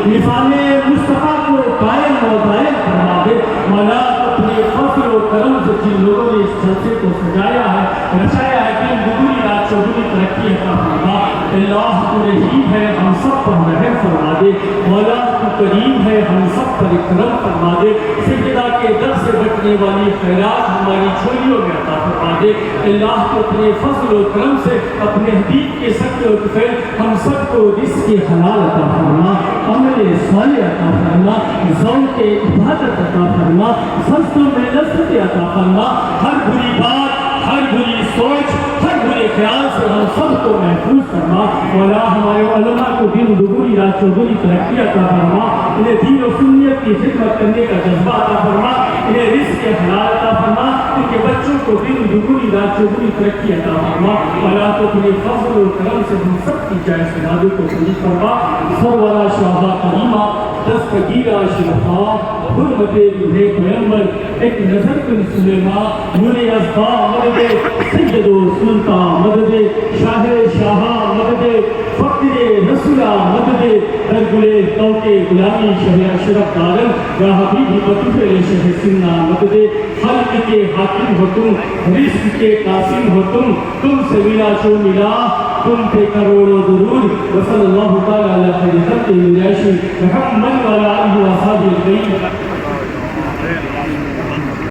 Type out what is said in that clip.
निशान मुस्तफा को कायम और दायम फरमा दे। मौला अपने फजल और करम से जिन लोगों ने इस जलसे को सजाया है, रचाया है, कि दुगनी रात चौगुनी तरक्की अता फरमा। अल्लाह तू रहीम है, हम सब पर रहम फरमा दे। मौला तू करीम है, हम सब पर करम फरमा दे। सजदा के दर से बचने वाली खैरात हमारी झोलियों में अता फरमा दे। अल्लाह को अपने फजल और करम से अपने हबीब के सत्य और फैल हम सबको रिज़्क़ हलाल अता फरमा, अमल सालिह अता फरमा, ज़ौक़ इबादत अता फरमा, सजदों में लज़्ज़त अता फरमा। हर बुरी बात, हर बुरी सोच, हर बुरे ख्याल से हम सबको महफूज फरमा। मौला हमारे उलमा को दिन दुगुनी रात चौगुनी तरक्की अता फरमा। इन्हें दीन और सुन्नियत की खिदमत करने का जज्बा अता फरमा। इन्हें रिज़्क़ हलाल अता फरमा। इनके बच्चों को दिन दुगुनी रात चौगुनी तरक्की अता फरमा। मौला तो अपने फज़ल और करम से हम सब की जायज़ मुरादों को पूरी फरमा। सरवरा शाहा करीमा दस्तगीरा शिफा हुर्मते रूहे पैगंबर एक नजर कुन सुलेमा नूरे अज़्बा मददे सैयदो सुल्तान मददे शाहे शाहा मददे फकीरे रसूला मददे दरगुले तौके गुलामी शहे अशरफ दारल या हबीबी बतूफे शहे सिन्ना मददे खल्क के हाकिम हो तुम, रिज़्क़ के कासिम हो तुमसे मिला जो मिला, तुम पे करोड़ों दुरूद। वसल्लल्लाहु तआला अला खैरि खल्क़िही मुहम्मद व अला आलिहि व अस्हाबिही अजमईन।